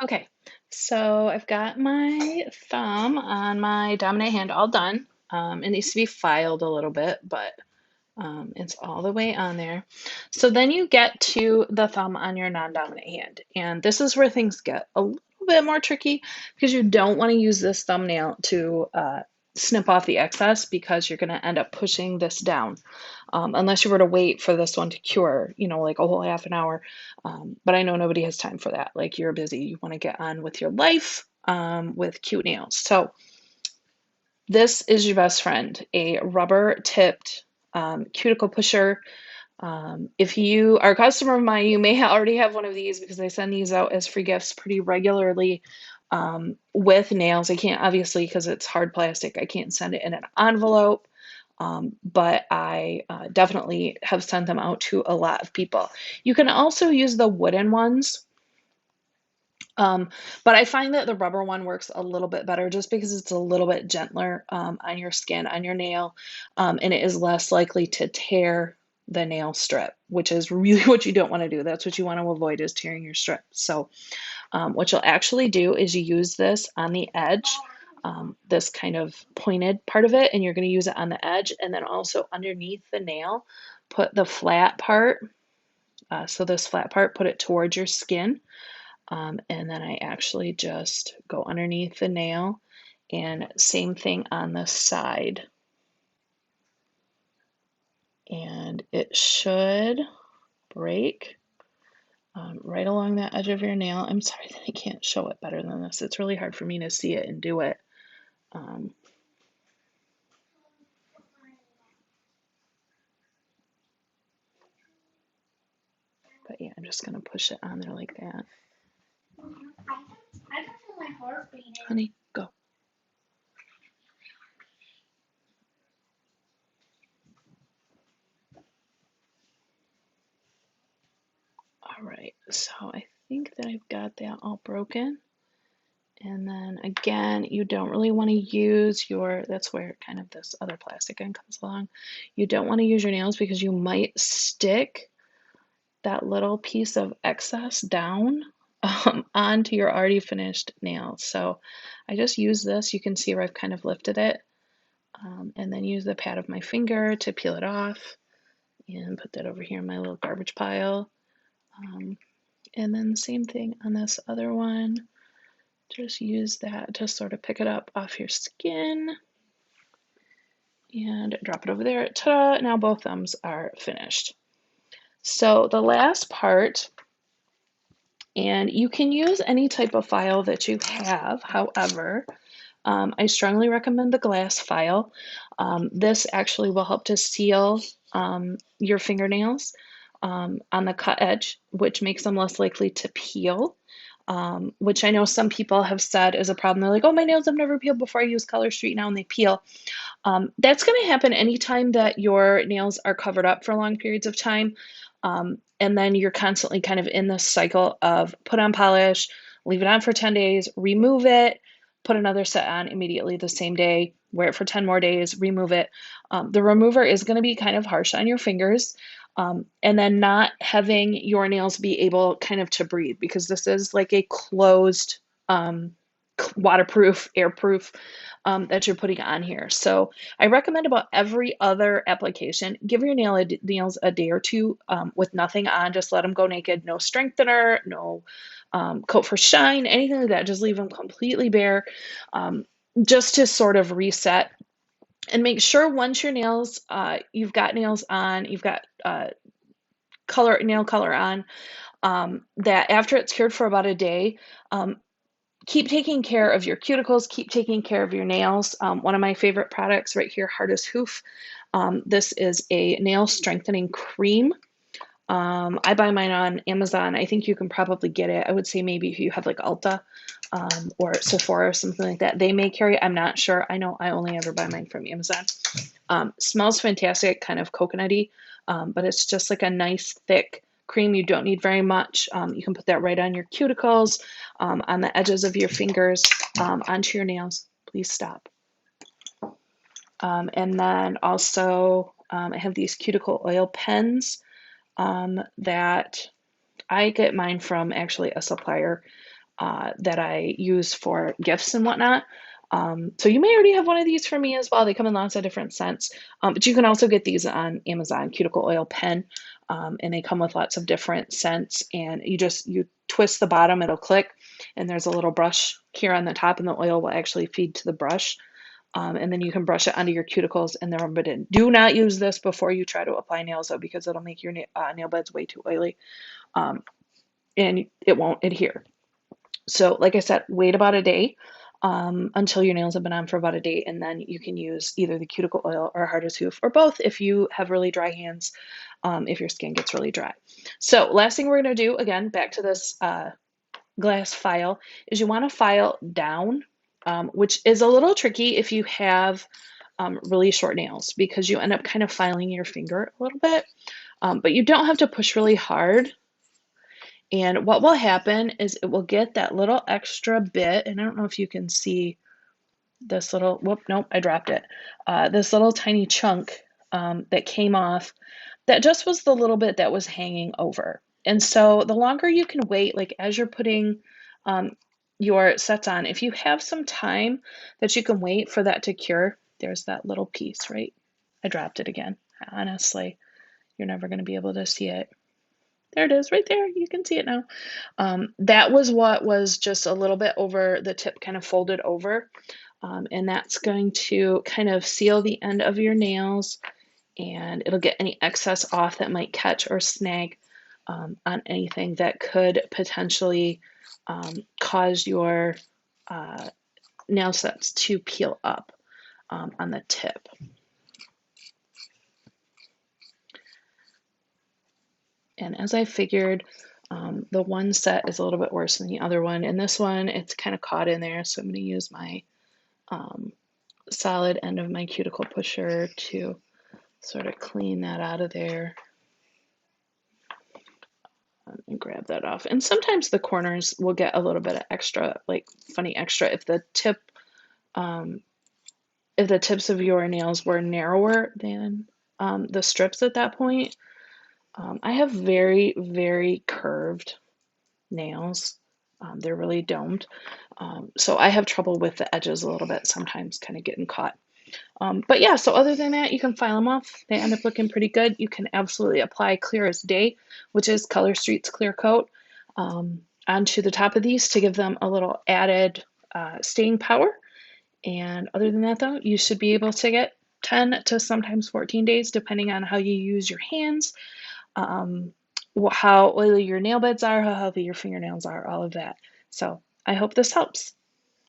Okay, so I've got my thumb on my dominant hand all done. It needs to be filed a little bit, but it's all the way on there. So then you get to the thumb on your non-dominant hand, and this is where things get a little bit more tricky because you don't want to use this thumbnail to snip off the excess because you're going to end up pushing this down unless you were to wait for this one to cure, like a whole half an hour. But I know nobody has time for that. Like you're busy, you want to get on with your life with cute nails. So this is your best friend, a rubber tipped cuticle pusher. If you are a customer of mine, you may already have one of these because I send these out as free gifts pretty regularly with nails. I can't, obviously, because it's hard plastic, I can't send it in an envelope. But I definitely have sent them out to a lot of people. You can also use the wooden ones, but I find that the rubber one works a little bit better just because it's a little bit gentler on your skin, on your nail, and it is less likely to tear the nail strip, which is really what you don't want to do. That's what you want to avoid is tearing your strip. So what you'll actually do is you use this on the edge, this kind of pointed part of it, and you're going to use it on the edge, and then also underneath the nail, put the flat part. So this flat part, put it towards your skin. And then I actually just go underneath the nail and same thing on the side. And it should break right along that edge of your nail. I'm sorry that I can't show it better than this. It's really hard for me to see it and do it. Um, but yeah, I'm just going to push it on there like that. I can feel my heart beating. Honey, go. All right, so I think that I've got that all broken. And then again, you don't really want to use your, that's where kind of this other plastic end comes along. You don't want to use your nails because you might stick that little piece of excess down onto your already finished nails. So I just use this. You can see where I've kind of lifted it. And then use the pad of my finger to peel it off and put that over here in my little garbage pile. And then the same thing on this other one. Just use that to sort of pick it up off your skin and drop it over there. Ta-da! Now both thumbs are finished. So the last part, and you can use any type of file that you have. However, I strongly recommend the glass file. This actually will help to seal your fingernails on the cut edge, which makes them less likely to peel. Which I know some people have said is a problem. They're like, oh, my nails have never peeled before I use Color Street now and they peel. That's going to happen anytime that your nails are covered up for long periods of time. And then you're constantly kind of in this cycle of put on polish, leave it on for 10 days, remove it, put another set on immediately the same day, wear it for 10 more days, remove it. The remover is going to be kind of harsh on your fingers. And then not having your nails be able kind of to breathe because this is like a closed, waterproof, airproof that you're putting on here. So I recommend about every other application, give your nails a day or two with nothing on. Just let them go naked. No strengthener, no coat for shine, anything like that. Just leave them completely bare just to sort of reset. And make sure once your nails, you've got nails on, you've got nail color on, that after it's cured for about a day, keep taking care of your cuticles, keep taking care of your nails. One of my favorite products right here, Hardest Hoof. This is a nail strengthening cream. I buy mine on Amazon. I think you can probably get it. I would say maybe if you have like Ulta or Sephora or something like that, they may carry it. I'm not sure. I know I only ever buy mine from Amazon. Smells fantastic, kind of coconutty, but it's just like a nice thick cream. You don't need very much. You can put that right on your cuticles, on the edges of your fingers, onto your nails. Please stop. And then also, I have these cuticle oil pens that I get mine from actually a supplier. that I use for gifts and whatnot. So you may already have one of these from me as well. They come in lots of different scents, but you can also get these on Amazon, cuticle oil pen, and they come with lots of different scents. And you twist the bottom, it'll click, and there's a little brush here on the top, and the oil will actually feed to the brush. And then you can brush it onto your cuticles and then rub it in. Do not use this before you try to apply nails though, because it'll make your nail beds way too oily, um, and it won't adhere. So, like I said, wait about a day until your nails have been on for about a day, and then you can use either the cuticle oil or Hard as Hoof, or both if you have really dry hands, if your skin gets really dry. So, last thing we're going to do, again, back to this glass file, is you want to file down, which is a little tricky if you have really short nails, because you end up kind of filing your finger a little bit, but you don't have to push really hard. And what will happen is it will get that little extra bit, and I don't know if you can see this little, whoop, nope, I dropped it. This little tiny chunk that came off, that just was the little bit that was hanging over. And so the longer you can wait, like as you're putting your sets on, if you have some time that you can wait for that to cure, there's that little piece, right? I dropped it again. Honestly, you're never going to be able to see it. There it is, right there. You can see it now. That was what was just a little bit over the tip, kind of folded over. And that's going to kind of seal the end of your nails, and it'll get any excess off that might catch or snag on anything that could potentially cause your nail sets to peel up on the tip. And as I figured, the one set is a little bit worse than the other one. And this one, it's kind of caught in there. So I'm going to use my solid end of my cuticle pusher to sort of clean that out of there and grab that off. And sometimes the corners will get a little bit of extra, like funny extra, if the tips of your nails were narrower than the strips at that point. I have very, very curved nails. They're really domed. So I have trouble with the edges a little bit, sometimes kind of getting caught. But yeah, so other than that, you can file them off. They end up looking pretty good. You can absolutely apply Clear as Day, which is Color Street's clear coat, onto the top of these to give them a little added staying power. And other than that, though, you should be able to get 10 to sometimes 14 days, depending on how you use your hands, how oily your nail beds are, how healthy your fingernails are, all of that. So I hope this helps.